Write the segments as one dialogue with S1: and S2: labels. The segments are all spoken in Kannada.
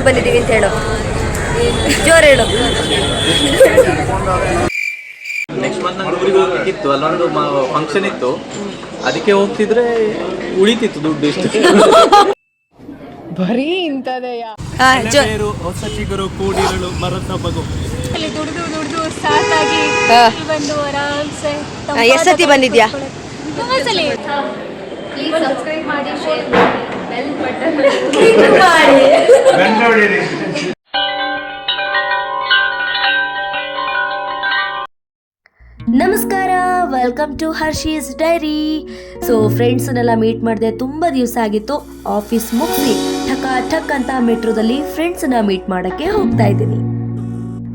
S1: ಎಲ್ಲಿಗೆ ಬಂದಿದ್ದೀವಿ ಅಂತ ಹೇಳು, ಜೋರು ಹೇಳು.
S2: ನೆಕ್ಸ್ಟ್ ಮಂತ್ ನಂಗೆ ಊರಿಗೆ ಹೋಗ್ಬೇಕಿತ್ತು, ಅಲ್ಲೊಂದು ಫಂಕ್ಷನ್ ಇತ್ತು, ಅದಕ್ಕೆ ಹೋಗ್ತಿದ್ರೆ ಉಳಿತಿತ್ತು ದುಡ್ಡು ಇಷ್ಟು.
S3: ಬರೀ ಇಂಥದೆಯ
S2: ಹೊಸ ಚಿಗುರು ಕೂಡಿರಲು ಮರದ ಬಗು.
S4: ದುಡ್ದು ಸಾಕಾಗಿ ಬಂದು ಆರಾಮ್ಸೆ.
S1: ಎಷ್ಟು ಸತಿ ಬಂದಿದ್ಯಾ?
S4: ಸಬ್ಸ್ಕ್ರೈಬ್ ಮಾಡಿ, ಶೇರ್ ಮಾಡಿ.
S1: ನಮಸ್ಕಾರ, welcome to Harshi's diary. So ಫ್ರೆಂಡ್ಸನ್ನೆಲ್ಲ ಮೀಟ್ ಮಾಡಿದೆ, ತುಂಬ ದಿವಸ ಆಗಿತ್ತು. ಆಫೀಸ್ ಮುಗಿಸಿ ಠಕ್ ಅಂತ ಮೆಟ್ರೋದಲ್ಲಿ ಫ್ರೆಂಡ್ಸನ್ನ ಮೀಟ್ ಮಾಡೋಕ್ಕೆ ಹೋಗ್ತಾ ಇದ್ದೀನಿ.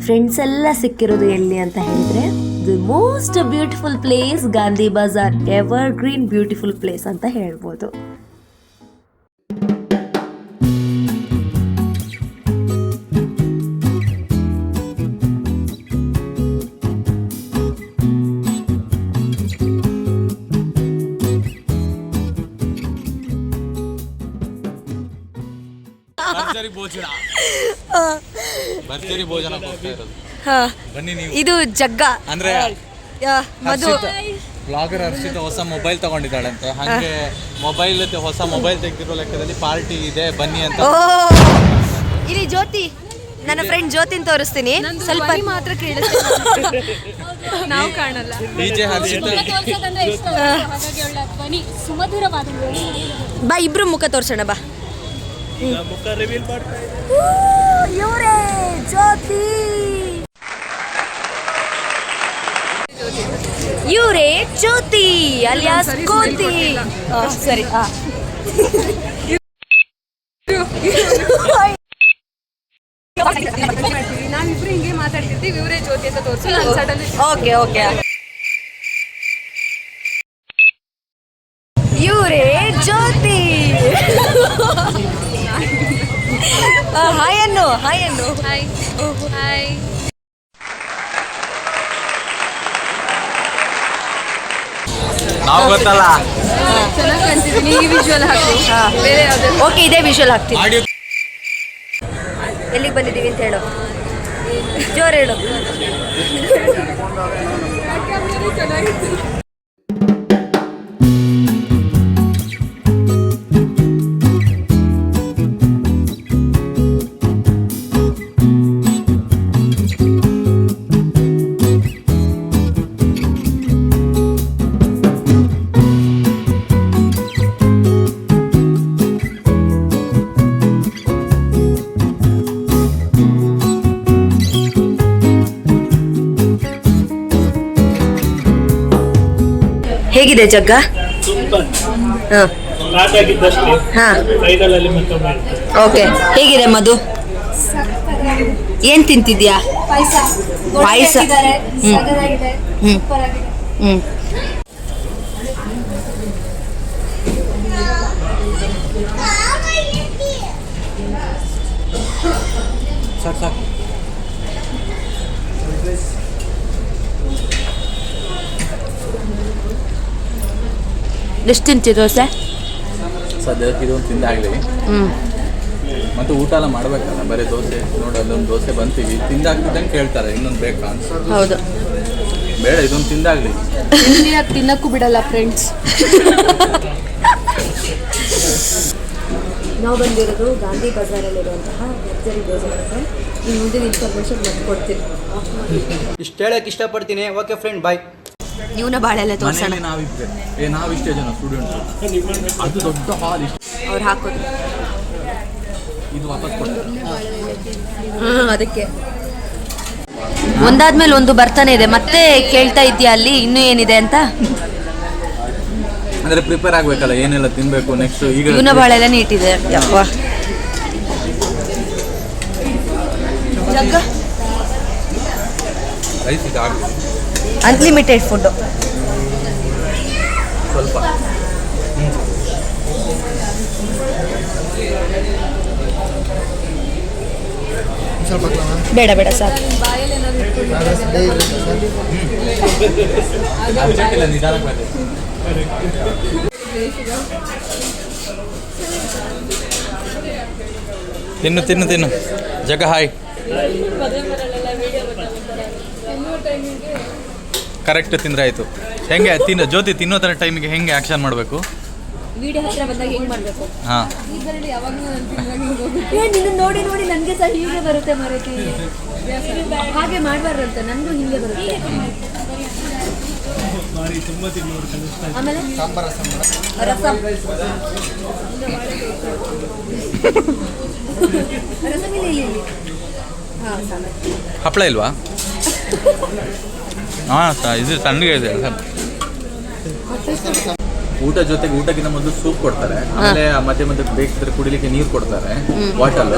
S1: ಫ್ರೆಂಡ್ಸ್ ಎಲ್ಲ ಸಿಕ್ಕಿರೋದು ಎಲ್ಲಿ ಅಂತ ಹೇಳಿದ್ರೆ, the most beautiful place Gandhi Bazaar. Ever green beautiful place ಅಂತ ಹೇಳ್ಬೋದು.
S2: ಭರ್ಜರಿ ಭೋಜನ ಕೊಡ್ತಾ ಇರೋದು. ಬನ್ನಿ ನೀವು.
S1: ಇದು ಜಗ್ಗ
S2: ಅಂದ್ರೆ
S1: ಮಧು
S2: ಬ್ಲಾಗರ್ ಹರ್ಷಿತ ಹೊಸ ಮೊಬೈಲ್ ತಗೊಂಡಿದ್ದಾಳಂತೆ, ಹಂಗೆ ಹೊಸ ಮೊಬೈಲ್ ತೆಗೆದಿರೋ ಲೆಕ್ಕದಲ್ಲಿ ಪಾರ್ಟಿ ಇದೆ, ಬನ್ನಿ ಅಂತ.
S1: ಇಲ್ಲಿ ಜ್ಯೋತಿ, ನನ್ನ ಫ್ರೆಂಡ್ ಜ್ಯೋತಿನ್ ತೋರಿಸ್ತೀನಿ. ಸ್ವಲ್ಪ ಮಾತ್ರ ಕೇಳಿಸ್ತೀನಿ,
S4: ನಾವು ಕಾಣಲ್ಲ.
S2: ಡಿಜೆ ಹರ್ಷಿತ
S1: ಬಾ, ಇಬ್ರು ಮುಖ ತೋರ್ಸೋಣ ಬಾ.
S2: ಮುಖ ರಿವೀಲ್ ಮಾಡ್ತಾ
S1: ಇವರೇ ಜ್ಯೋತಿ, ಇವರೇ ಜ್ಯೋತಿ ಅಲಿಯಾಸ್ ಕೋತಿ. ಸರಿ,
S4: ನಾವಿಬ್ರು ಹಿಂಗೆ ಮಾತಾಡ್ತಿರ್ತೀವಿ, ಇವರೇ ಜ್ಯೋತಿ ಅಂತ ತೋರಿಸಿ.
S1: Okay okay. ಇವರೇ ಜ್ಯೋತಿ. ಹಾಯ್ ಅನ್ನು, ಹಾಯ್ ಅನ್ನು.
S4: Hi hi.
S2: ನಾವು ಗೊತ್ತಲ್ಲ.
S4: ಚೆನ್ನಾಗಿ ಕಾಣ್ತಿದ್ದೀನಿ. ಈ ವಿಜುವಲ್ ಹಾಕು, ಬೇರೆ ಯಾವ್ದು?
S1: ಓಕೆ, ಇದೇ ವಿಷುವಲ್ ಹಾಕ್ತೀನಿ.
S2: ಆಡಿಯೋ
S1: ಎಲ್ಲಿಗೆ ಬಂದಿದ್ದೀವಿ ಅಂತ ಹೇಳು, ಜೋರು ಹೇಳು.
S4: ಚೆನ್ನಾಗಿತ್ತು.
S1: ಹೇಗಿದೆ ಜಗ್ಗ? ಓಕೆ, ಹೇಗಿದೆ ಮಧು? ಏನ್ ತಿಂತಿದ್ಯಾ? ಪಾಯಸ.
S2: ಸಾಕು.
S1: ಎಷ್ಟು ತಿಂತಿ ದೋಸೆ?
S2: ಸದ್ಯಕ್ಕೆ ಇದೊಂದು ತಿಂದಾಗಲಿ, ಮತ್ತೆ ಊಟ ಎಲ್ಲ ಮಾಡ್ಬೇಕಲ್ಲ, ಬರೀ ದೋಸೆ. ನೋಡಿ, ಅಲ್ಲೊಂದು ದೋಸೆ ಬಂತೀವಿ, ತಿಂದಾಗ್ತಿದ್ದಂಗೆ ಕೇಳ್ತಾರೆ ಇನ್ನೊಂದು ಬೇಕಾ ಅಂತ.
S1: ಹೌದು,
S2: ಬೇಡ, ಇದೊಂದು ತಿಂದಾಗ್ಲಿ.
S4: ಯಾಕೆ ತಿನ್ನಕ್ಕೂ ಬಿಡಲ್ಲ ಫ್ರೆಂಡ್ಸ್.
S1: ನಾವು ಬಂದಿರೋದು ಗಾಂಧಿ ಬಜಾರಲ್ಲಿರುವಂತಹ ಭರ್ಜರಿ ಭೋಜನಕ್ಕೆ. ಈ ಮುಂದಿನ ಇನ್ಫಾರ್ಮೇಶನ್ ಮತ್ತೆ ಕೊಡ್ತೀನಿ.
S5: ಇಷ್ಟು ಹೇಳಕ್ಕೆ ಇಷ್ಟಪಡ್ತೀನಿ. ಓಕೆ ಫ್ರೆಂಡ್, ಬಾಯ್.
S1: ಇವನ ಬಾಳೆಲ್ಲ ತೋರ್ಸೋಣ.
S2: ನಾವಿಷ್ಟೇ ಜನ ಸ್ಟೂಡೆಂಟ್ಸ್, ಅದು ದೊಡ್ಡ ಹಾಲ್.
S1: ಅವ್ರು ಹಾಕೋದು
S2: ಇದು ವಾಪಸ್ ಕೊಡ್ತಾರೆ.
S1: ಅದಕ್ಕೆ ಒಂದಾದ್ಮೇಲೆ ಒಂದು ಬರ್ತಾನೆ ಇದೆ. ಮತ್ತೆ ಕೇಳ್ತಾ ಇದ್ಯಾ ಅಲ್ಲಿ ಇನ್ನೂ ಏನಿದೆ ಅಂತ?
S2: ಅಂದ್ರೆ ಪ್ರಿಪೇರ್ ಆಗ್ಬೇಕಲ್ಲ, ಏನೆಲ್ಲ ತಿನ್ಬೇಕು ನೆಕ್ಸ್ಟ್. ಈಗ
S1: ಇವನ ಬಾಳೆಲ್ಲ ನೀಟಿದೆ. ಯಪ್ಪ ಜಗ್ಗ,
S2: ರೈಸ್ ಇದಾಗಲಿ,
S1: ಅನ್ಲಿಮಿಟೆಡ್ ಫುಡ್ಡು.
S2: ಸ್ವಲ್ಪ
S1: ಬೇಡ ಬೇಡ ಸಾಕು.
S2: ನಿಧಾನಕ್ಕೆ ತಿನ್ನು ತಿನ್ನು ತಿನ್ನು. ಜಗ ಹಾಯ್. ಕರೆಕ್ಟ್ ತಿಂದ್ರೆ ಆಯಿತು. ಹೆಂಗೆ ತಿನ್ನ ಜ್ಯೋತಿ ತಿನ್ನೋ ಥರ ಟೈಮಿಗೆ ಹೆಂಗೆ ಆ್ಯಕ್ಷನ್ ಮಾಡಬೇಕು?
S4: ವಿಡಿಯೋ ಹತ್ರ ಬಂದಾಗ ಹೆಂಗ್ ಮಾಡ್ಬೇಕು?
S2: ಹಾಂ,
S4: ಇದರಲ್ಲಿ ಯಾವಾಗಲೂ
S1: ನಿನ್ನ ನೋಡಿ ನೋಡಿ ನನಗೆ ಸಹ ಹೀಗೆ ಬರುತ್ತೆ ಮರತಿ. ಹಾಗೆ ಮಾಡಬಾರ್ದಂತ, ನನಗೂ ಹೀಗೆ ಬರುತ್ತೆ. ಆಮೇಲೆ ರಸಂ ರಸಂ ಇಲ್ಲಿ ಹಾಂ
S2: ಹಪ್ಪಳ ಇಲ್ವಾ? ಹಾಂ, ಇದು ತಣ್ಣಗೆ ಇದೆ. ಊಟ ಜೊತೆಗೆ ಊಟಕ್ಕಿಂತ ಮೊದಲು ಸೂಪ್ ಕೊಡ್ತಾರೆ, ಆಮೇಲೆ ಮಧ್ಯೆ ಮಧ್ಯೆ ಬೇಕಿದ್ರೆ ಕುಡಿಲಿಕ್ಕೆ ನೀರು ಕೊಡ್ತಾರೆ, ಬಾಟಲ್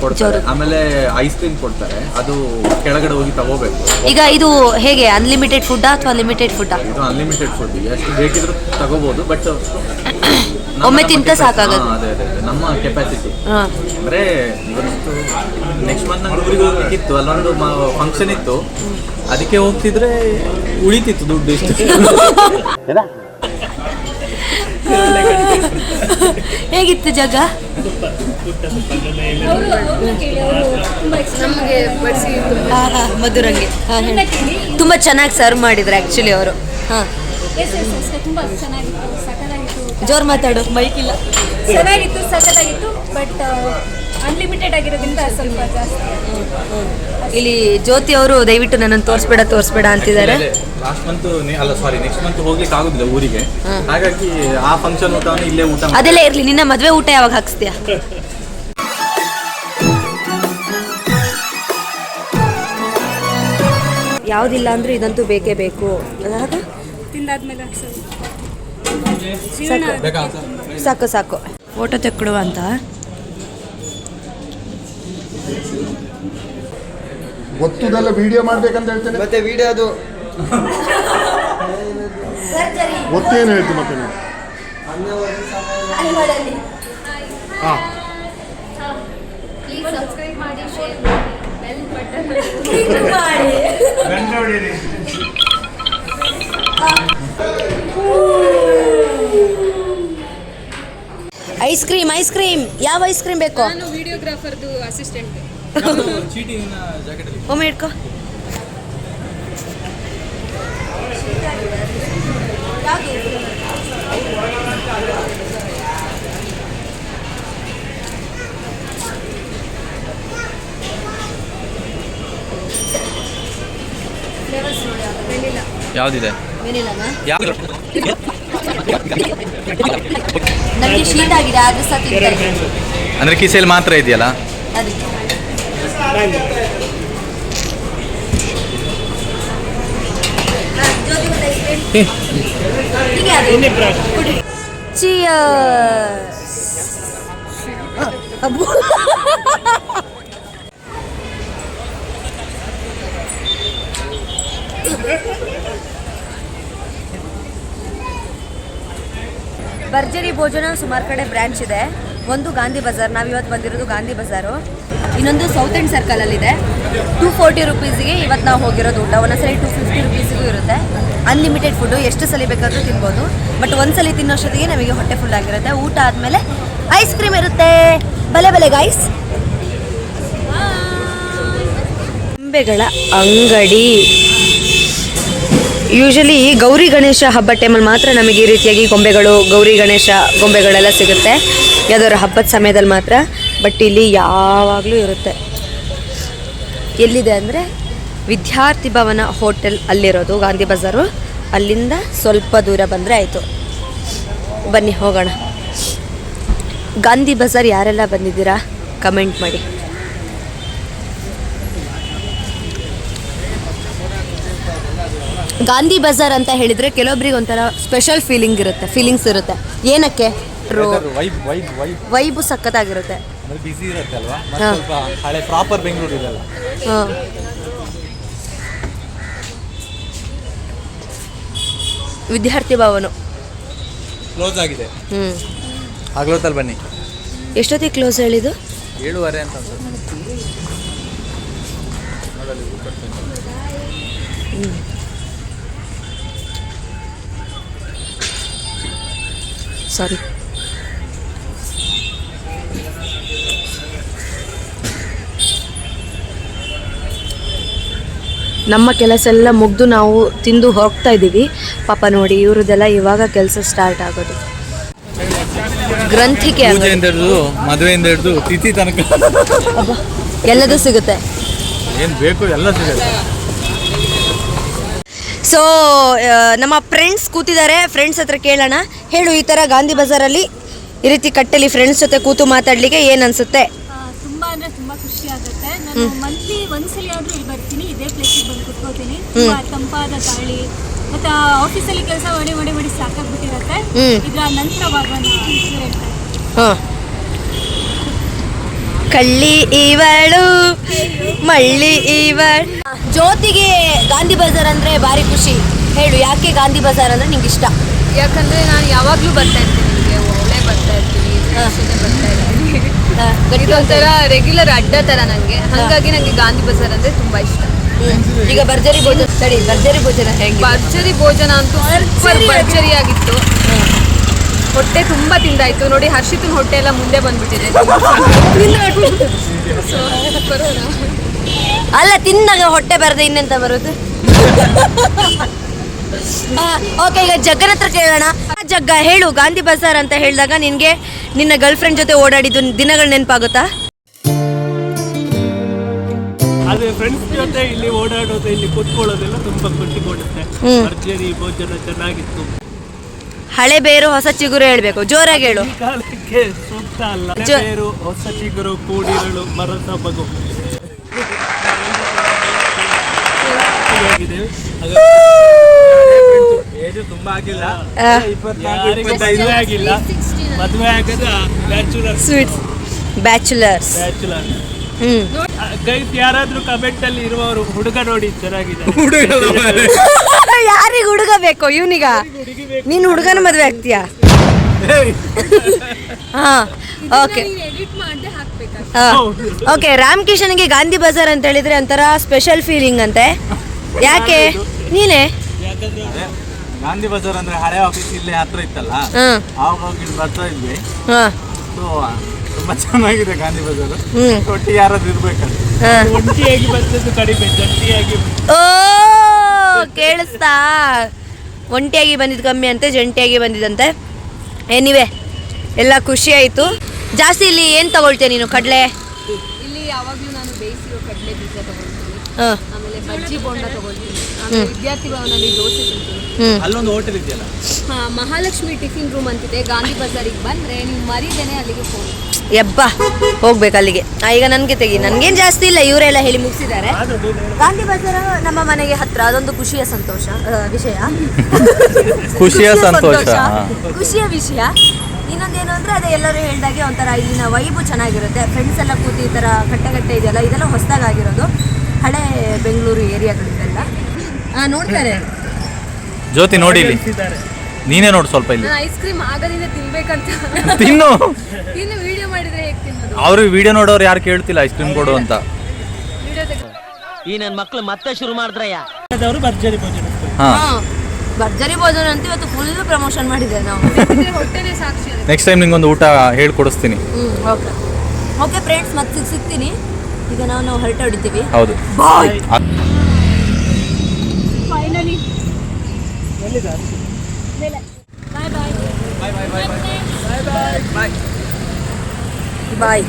S2: ಕೊಡ್ತಾರೆ, ಆಮೇಲೆ ಐಸ್ ಕ್ರೀಮ್ ಕೊಡ್ತಾರೆ. ಅದು ಕೆಳಗಡೆ ಹೋಗಿ ತಗೋಬೇಕು.
S1: ಈಗ ಇದು ಹೇಗೆ ಅನ್ಲಿಮಿಟೆಡ್ ಫುಡ್ಡಾ ಅಥವಾ ಲಿಮಿಟೆಡ್ ಫುಡ್ಡಾ?
S2: ಇದು ಅನ್ಲಿಮಿಟೆಡ್ ಫುಡ್, ಎಷ್ಟು ಬೇಕಿದ್ರು ತಗೋಬಹುದು. ಬಟ್
S1: ಒಮ್ಮೆ ತಿಂತ ಸಾಕಾಗುತ್ತೆ.
S2: ಅದೇ ಅದೇ ನಮ್ಮ ಕೆಪಾಸಿಟಿ. ಅಂದ್ರೆ ಇವತ್ತು ನೆಕ್ಸ್ಟ್ ಮಂತ್ ನಂಗೆ ಊರಿಗೆ ಹೋಗ್ಬೇಕಿತ್ತು, ಅಲ್ಲೊಂದು ಫಂಕ್ಷನ್ ಇತ್ತು, ಅದಕ್ಕೆ ಹೋಗ್ತಿದ್ರೆ ಉಳಿತಿತ್ತು ದುಡ್ಡು ಇಷ್ಟು.
S1: ಹೇಗಿತ್ತು ಜಗ?
S4: ನಮಗೆ ಬಡಿಸಿ
S1: ಮಧುರಂಗೆ ತುಂಬ ಚೆನ್ನಾಗಿ ಸರ್ವ್ ಮಾಡಿದ್ರು ಆ್ಯಕ್ಚುಲಿ ಅವರು. ಹಾಂ,
S4: ತುಂಬ ಚೆನ್ನಾಗಿತ್ತು, ಸಕಲಾಗಿತ್ತು.
S1: ಜೋರು ಮಾತಾಡು, ಮೈಕಿಲ್ಲ.
S4: ಚೆನ್ನಾಗಿತ್ತು, ಸಖತ್ತಾಗಿತ್ತು. ಬಟ್ ಅನ್ಲಿಮಿಟೆಡ್ ಆಗಿರೋದ್ರಿಂದ ಸ್ವಲ್ಪ ಜಾಸ್ತಿ.
S1: ಇಲ್ಲಿ ಜ್ಯೋತಿ ಅವರು ದಯವಿಟ್ಟು ನನ್ನನ್ನು ತೋರಿಸ್ಬೇಡ ಅಂತಿದ್ದಾರೆ.
S2: ಲಾಸ್ಟ್ ಮಂತ್ ಅಲ್ಲ ಸಾರಿ ನೆಕ್ಸ್ಟ್ ಮಂತ್ ಹೋಗ್ಲಿಕ್ಕೆ ಆಗುದಿಲ್ಲ ಊರಿಗೆ, ಹಾಗಾಗಿ ಆ ಫಂಕ್ಷನ್ ಊಟವನ್ನು ಇಲ್ಲೇ ಊಟ
S1: ಅದೆಲ್ಲ ಇರ್ಲಿ, ನಿನ್ನ ಮದುವೆ ಊಟ ಯಾವಾಗ ಹಾಕ್ಸ್ತೀಯ? ಯಾವುದಿಲ್ಲ ಅಂದ್ರೂ ಇದಂತೂ ಬೇಕೇ ಬೇಕು.
S4: ತಿಂದಾದ್ಮೇಲೆ
S1: ಸಾಕು ಸಾಕು. ಫೋಟೋ ತೆಕ್ಕೊಡುವ ಅಂತ.
S3: ಗೊತ್ತುದೆಲ್ಲ ವಿಡಿಯೋ ಮಾಡ್ಬೇಕಂತ ಹೇಳ್ತೇನೆ.
S5: ಮತ್ತೆ ವಿಡಿಯೋ ಅದು
S3: ಗೊತ್ತೇನು ಹೇಳ್ತೀನಿ ಮತ್ತೆ ನೀವು? ಹಾಂ,
S4: ಪ್ಲೀಸ್ ಸಬ್ಸ್ಕ್ರೈಬ್ ಮಾಡಿ, ಶೇರ್ ಮಾಡಿ, ಬೆಲ್ ಬಟನ್
S1: ಐಸ್ ಕ್ರೀಮ್ ಯಾವ ಐಸ್ ಕ್ರೀಮ್ ಬೇಕು?
S4: ನಾನು ವಿಡಿಯೋಗ್ರಾಫರ್ದು ಅಸಿಸ್ಟೆಂಟ್.
S2: ಚೀಟಿನ ಜಾಕೆಟಲ್ಲಿ
S1: ಒಮ್ಮೆ ಇಟ್ಕೋ.
S2: ಯಾವುದಿದೆ? ಯಾವುದು?
S1: ನನಗೆ ಶೀತ ಆಗಿದೆ, ಆದ್ರೂ ಸಹ ತಿಂತಾರೆ.
S2: ಅಂದ್ರೆ ಕಿಸೆಯಲ್ಲಿ ಮಾತ್ರ ಇದೆಯಲ್ಲ.
S1: ಅದಕ್ಕೆ Cheers. ಅಬ್ಬು. ಭರ್ಜರಿ ಭೋಜನ ಸುಮಾರು ಕಡೆ ಬ್ರಾಂಚ್ ಇದೆ. ಒಂದು ಗಾಂಧಿ ಬಜಾರ್, ನಾವಿವತ್ತು ಬಂದಿರೋದು ಗಾಂಧಿ ಬಜಾರು. ಇನ್ನೊಂದು ಸೌತ್ ಎಂಡ್ ಸರ್ಕಲಲ್ಲಿದೆ. 240 ರುಪೀಸಿಗೆ ಇವತ್ತು ನಾವು ಹೋಗಿರೋದು ಊಟ. ಒಂದೊಂದ್ಸಲಿ 250 ರುಪೀಸಿಗೂ ಇರುತ್ತೆ. ಅನ್ಲಿಮಿಟೆಡ್ ಫುಡ್ಡು, ಎಷ್ಟು ಸಲ ಬೇಕಾದರೂ ತಿನ್ಬೋದು. ಬಟ್ ಒಂದ್ಸಲಿ ತಿನ್ನೋಷ್ಟೊತ್ತಿಗೆ ನಮಗೆ ಹೊಟ್ಟೆ ಫುಲ್ ಆಗಿರುತ್ತೆ. ಊಟ ಆದಮೇಲೆ ಐಸ್ ಕ್ರೀಮ್ ಇರುತ್ತೆ. ಬಲೆ ಗೈಸ್. ಗೊಂಬೆಗಳ ಅಂಗಡಿ. ಯೂಶಲಿ ಗೌರಿ ಗಣೇಶ ಹಬ್ಬ ಟೈಮಲ್ಲಿ ಮಾತ್ರ ನಮಗೆ ಈ ರೀತಿಯಾಗಿ ಗೊಂಬೆಗಳು, ಗೌರಿ ಗಣೇಶ ಗೊಂಬೆಗಳೆಲ್ಲ ಸಿಗುತ್ತೆ, ಯಾವುದಾದ್ರು ಹಬ್ಬದ ಸಮಯದಲ್ಲಿ ಮಾತ್ರ. ಬಟ್ ಇಲ್ಲಿ ಯಾವಾಗಲೂ ಇರುತ್ತೆ. ಎಲ್ಲಿದೆ ಅಂದರೆ ವಿದ್ಯಾರ್ಥಿ ಭವನ ಹೋಟೆಲ್ ಅಲ್ಲಿರೋದು ಗಾಂಧಿ ಬಜಾರು. ಅಲ್ಲಿಂದ ಸ್ವಲ್ಪ ದೂರ ಬಂದರೆ ಆಯಿತು. ಬನ್ನಿ ಹೋಗೋಣ. ಗಾಂಧಿ ಬಜಾರ್ ಯಾರೆಲ್ಲ ಬಂದಿದ್ದೀರಾ ಕಮೆಂಟ್ ಮಾಡಿ. ಗಾಂಧಿ ಬಜಾರ್ ಅಂತ ಹೇಳಿದರೆ ಕೆಲವೊಬ್ರಿಗೆ ಒಂಥರ ಸ್ಪೆಷಲ್ ಫೀಲಿಂಗ್ಸ್ ಇರುತ್ತೆ. ಏನಕ್ಕೆ? ವೈಬು ಸಖತ್ತಾಗಿರುತ್ತೆ.
S2: ಬಿಸಿ ಇರುತ್ತೆ ಅಲ್ವಾ, ಸ್ವಲ್ಪ ಹಳೆ ಪ್ರಾಪರ್ ಬೆಂಗಳೂರು ಇದೆಲ್ಲ.
S1: ಹಾಂ, ವಿದ್ಯಾರ್ಥಿ ಭವನ
S2: ಕ್ಲೋಸ್ ಆಗಿದೆ. ಆಗ್ಲೋತಲ್ಲಿ ಬನ್ನಿ.
S1: ಎಷ್ಟೊತ್ತಿಗೆ ಕ್ಲೋಸ್ ಹೇಳಿದ್ದು?
S2: 7:30 ಅಂತ ಅನ್ಸುತ್ತೆ.
S1: ಸಾರಿ. ನಮ್ಮ ಕೆಲಸ ಎಲ್ಲ ಮುಗ್ದು ನಾವು ತಿಂದು ಹೋಗ್ತಾ ಇದ್ದೀವಿ. ಪಾಪ ನೋಡಿ ಇವ್ರದ್ದೆಲ್ಲ ಇವಾಗ ಕೆಲಸ ಸ್ಟಾರ್ಟ್ ಆಗೋದು. ಗ್ರಂಥಿಕೆ
S2: ಪೂಜೆಯಿಂದ ಹಿಡಿದು ಮದುವೆಯಿಂದ ಹಿಡಿದು ತಿಥಿ ತನಕ
S1: ಎಲ್ಲದೂ ಸಿಗುತ್ತೆ.
S2: ಏನು ಬೇಕು ಎಲ್ಲ ಸಿಗುತ್ತೆ.
S1: ಸೊ ನಮ್ಮ ಫ್ರೆಂಡ್ಸ್ ಕೂತಿದ್ದಾರೆ. ಫ್ರೆಂಡ್ಸ್ ಹತ್ರ ಕೇಳೋಣ. ಹೇಳು, ಈ ಥರ ಗಾಂಧಿ ಬಜಾರಲ್ಲಿ ಈ ರೀತಿ ಕಟ್ಟೆಲಿ ಫ್ರೆಂಡ್ಸ್ ಜೊತೆ ಕೂತು ಮಾತಾಡ್ಲಿಕ್ಕೆ ಏನು ಅನ್ಸುತ್ತೆ?
S6: ತುಂಬ ಅಂದರೆ ತುಂಬ ಖುಷಿ ಆಗುತ್ತೆ. ನಾನು ಮಂತ್ಲಿ ಒಂದ್ಸಲಿ ಆದರೂ ಇಲ್ಲಿ ಬರ್ತೀನಿ, ಇದೇ ಪ್ಲೇಸಿಗೆ ಬಂದು ಕುತ್ಕೋತೀನಿ. ತುಂಬ ತಂಪಾದ ಗಾಳಿ, ಮತ್ತು ಆಫೀಸಲ್ಲಿ ಕೆಲಸ ಮಾಡಿ ಸಾಕಾಗ್ಬಿಟ್ಟಿರತ್ತೆ. ಇದರ ನಂತರವಾಗ
S1: ಹಾಂ, ಕಳ್ಳಿ ಇವಳು ಮಳ್ಳಿ ಇವಳು. ಜ್ಯೋತಿಗೆ ಗಾಂಧಿ ಬಜಾರ್ ಅಂದರೆ ಭಾರಿ ಖುಷಿ. ಹೇಳು, ಯಾಕೆ ಗಾಂಧಿ ಬಜಾರ್ ಅಂದರೆ ನಿಂಗೆ ಇಷ್ಟ?
S4: ಯಾಕಂದರೆ ನಾನು ಯಾವಾಗಲೂ ಬರ್ತಾ ಇರ್ತೀನಿ, ನಿಮಗೆ ಒಳ್ಳೆ ಬರ್ತಾ ಇರ್ತೀನಿ, ಬರ್ತಾ ಇರ್ತೀನಿ. ಇದೊಂಥರ ರೆಗ್ಯುಲರ್ ಅಡ್ಡ ಥರ ನನಗೆ, ಹಾಗಾಗಿ ನನಗೆ ಗಾಂಧಿ ಬಜಾರ್ ಅಂದರೆ ತುಂಬ ಇಷ್ಟ.
S1: ಈಗ ಭರ್ಜರಿ ಭೋಜನ ಭರ್ಜರಿ ಭೋಜನ ಹೇಗೆ?
S4: ಭರ್ಜರಿ ಭೋಜನ ಅಂತೂ ಸೂಪರ್ ಭರ್ಜರಿಯಾಗಿತ್ತು. ಹೊಟ್ಟೆ ತುಂಬ ತಿಂದಾಯ್ತು ನೋಡಿ. ಹರ್ಷಿತನ ಹೊಟ್ಟೆ ಎಲ್ಲ ಮುಂದೆ ಬಂದ್ಬಿಟ್ಟಿದೆ.
S1: ಅಲ್ಲ, ತಿಂದಾಗ ಹೊಟ್ಟೆ ಬರದೆ ಇನ್ನೆಂತ ಬರೋದು? ಓಕೆ, ಈಗ ಜಗ್ಗನ ಹತ್ರ ಕೇಳೋಣ. ಜಗ್ಗ, ಹೇಳು, ಗಾಂಧಿ ಬಜಾರ್ ಅಂತ ಹೇಳಿದಾಗ ನಿನಗೆ ನಿನ್ನ ಗರ್ಲ್ ಫ್ರೆಂಡ್ ಜೊತೆ ಓಡಾಡಿದ್ದು ದಿನಗಳು ನೆನಪಾಗುತ್ತಾ?
S7: ಅದೇ ಫ್ರೆಂಡ್ಸ್ ಜೊತೆ ಇಲ್ಲಿ ಓಡಾಡೋದು, ಇಲ್ಲಿ ಕೂತ್ಕೊಳ್ಳೋದೆಲ್ಲ ತುಂಬಾ ಖುಷಿ ಕೊಡುತ್ತೆ. ಭರ್ಜರಿ ಭೋಜನ ಚೆನ್ನಾಗಿತ್ತು.
S1: ಹಳೆ ಬೇರು ಹೊಸ ಚಿಗುರು ಹೇಳ್ಬೇಕು, ಜೋರಾಗಿ ಹೇಳು.
S7: ಈ ಕಾಲಕ್ಕೆ ಸೂಕ್ತ ಅಲ್ಲ. ಬೇರು, ಹೊಸ ಚಿಗುರು, ಕೂಡಿರಳು, ಮರದ ಬಗು
S2: ಏಜು ತುಂಬಾ ಆಗಿಲ್ಲ,
S7: ಮದುವೆ ಆಗಿಲ್ಲ, ಮದುವೆ ಆಗದ ಬ್ಯಾಚುಲರ್.
S1: Sweets bachelors.
S7: ಗೈಸ್, ಯಾರಾದ್ರೂ ಕಮೆಂಟ್ ಅಲ್ಲಿ ಇರುವವರು ಹುಡುಗ ನೋಡಿ ಚೆನ್ನಾಗಿದೆ.
S1: ಯಾರಿಗೆ ಹುಡುಗ ಬೇಕು? ಇವನಿಗ? ನೀನು ಹುಡುಗನ ಮದುವೆ ಆಗ್ತೀಯಾ? ಹಾ, ಓಕೆ ಓಕೆ. ರಾಮ್ ಕಿಶನ್ಗೆ ಗಾಂಧಿ ಬಜಾರ್ ಅಂತ ಹೇಳಿದ್ರೆ ಒಂಥರ ಸ್ಪೆಷಲ್ ಫೀಲಿಂಗ್ ಅಂತೆ. ಯಾಕೆ? ನೀನೇ?
S2: ಗಾಂಧಿ ಬಜಾರ್ ಅಂದ್ರೆ ಹಳೆ ಆಫೀಸ್ ಇಲ್ಲೇ ಹತ್ರ ಇತ್ತಲ್ಲ, ಆವಾಗ ಹೋಗಿ ಬರ್ತಾ ಇದ್ವಿ. ಸೊ ತುಂಬಾ ಚೆನ್ನಾಗಿದೆ ಗಾಂಧಿ ಬಜಾರ್. ಒಟ್ಟಿಗೆ ಯಾರಾದ್ರೂ ಇರ್ಬೇಕಂತ.
S7: ಒಂಟಿಯಾಗಿ ಬಂದದ್ದು ಕಡಿಮೆ, ಜಂಟಿಯಾಗಿ.
S1: ಓ, ಕೇಳಿಸ್ತಾ? ಒಂಟಿಯಾಗಿ ಬಂದಿದ್ದು ಕಮ್ಮಿ ಅಂತೆ, ಜಂಟಿಯಾಗಿ ಬಂದಿದ್ದಂತೆ. ಎನಿವೆ, ಎಲ್ಲ ಖುಷಿ ಆಯಿತು. ಜಾಸ್ತಿ ಇಲ್ಲಿ ಏನು ತಗೊಳ್ತೀಯ ನೀನು? ಕಡಲೆ?
S4: ಇಲ್ಲಿ ಯಾವಾಗಲೂ ನಾನು ಬೇಯಿಸಿರೋ ಕಡಲೆ ಬೀಜ ತಗೊಳ್ತೀನಿ, ಆಮೇಲೆ ಬಜ್ಜಿ ಬೋಂಡ ತಗೊಳ್ತೀನಿ, ಆಮೇಲೆ ವಿದ್ಯಾರ್ಥಿ ಭವನಲ್ಲಿ ದೋಸೆ ತಿಂತೀನಿ.
S2: ಅಲ್ಲೊಂದು ಹೋಟೆಲ್ ಇದೆಯಲ್ಲ,
S4: ಮಹಾಲಕ್ಷ್ಮಿ ಟಿಫಿನ್ ರೂಮ್ ಅಂತಿದೆ. ಗಾಂಧಿ ಬಜಾರಿಗೆ ಬಂದರೆ ನೀವು ಮರಿದೇನೆ ಅಲ್ಲಿಗೆ ಫೋನ್.
S1: ಯಬ್ಬಾ, ಹೋಗ್ಬೇಕು ಅಲ್ಲಿಗೆ. ಈಗ ನನಗೆ ತೆಗಿ, ನನಗೇನು ಜಾಸ್ತಿ ಇಲ್ಲ, ಇವರೆಲ್ಲ ಹೇಳಿ ಮುಗಿಸಿದ್ದಾರೆ. ಗಾಂಧಿ ಬಜಾರ್ ನಮ್ಮ ಮನೆಗೆ ಹತ್ರ, ಅದೊಂದು ಖುಷಿಯ ಸಂತೋಷ ವಿಷಯ.
S2: ಖುಷಿಯ ಸಂತೋಷ,
S1: ಖುಷಿಯ ವಿಷಯ. ಇನ್ನೊಂದೇನು ಅಂದರೆ ಅದೇ ಎಲ್ಲರೂ ಹೇಳ್ದಾಗೆ ಒಂಥರ ಇಲ್ಲಿನ ವೈಬು ಚೆನ್ನಾಗಿರುತ್ತೆ. ಫ್ರೆಂಡ್ಸ್ ಎಲ್ಲ ಕೂತು ಈ ಥರ ಕಟ್ಟೆ ಇದೆಯಲ್ಲ, ಇದೆಲ್ಲ ಹೊಸದಾಗಿರೋದು. ಹಳೆ ಬೆಂಗಳೂರು ಏರಿಯಾಗಳಿದೆಲ್ಲ ನೋಡ್ತಾರೆ.
S2: ಜ್ಯೋತಿ ನೋಡಿ, ಇಲ್ಲಿ ನೀನೇ ನೋಡು ಸ್ವಲ್ಪ. ಇಲ್ಲಿ
S4: ನಾನು ಐಸ್ ಕ್ರೀಮ್ ಆಗದಿಂದ ತಿನ್ಬೇಕಂತ
S2: ತಿನ್ನು.
S4: ಇನ್ನು ವಿಡಿಯೋ ಮಾಡಿದ್ರೆ ಹೇಗೆ ತಿನ್ನೋದು?
S2: ಅವ್ರಿಗೆ ವಿಡಿಯೋ ನೋಡೋರು ಯಾರು ಕೇಳ್ತಿಲ್ಲ ಐಸ್ ಕ್ರೀಮ್ ಕೊಡು ಅಂತ.
S8: ಈ ನನ್ನ ಮಕ್ಳು ಮತ್ತೆ ಶುರು ಮಾಡಿದ್ರಯ್ಯ.
S7: ಭರ್ಜರಿ ಭೋಜನ.
S1: ಭರ್ಜರಿ ಭೋಜನ ಅಂತ ಇವತ್ತು ಫುಲ್ ಪ್ರಮೋಷನ್ ಮಾಡಿದ್ದೇವೆ ನಾವು.
S4: ಹೊಟ್ಟೆನೇ ಸಾಕ್ಷಿ.
S2: ನೆಕ್ಸ್ಟ್ ಟೈಮ್ ನಿಂಗೊಂದು ಊಟ ಹೇಳ್ಕೊಡಿಸ್ತೀನಿ.
S1: ಓಕೆ ಓಕೆ ಫ್ರೆಂಡ್ಸ್, ಮತ್ತೆ ಸಿಗ್ತೀನಿ. ಈಗ ನಾವು ಹೊರಟೆ ಹೊಡಿತೀವಿ.
S2: ಹೌದು,
S1: ಬಾಯ್.
S6: ಫೈನಲಿ
S1: ಬಾಯ್.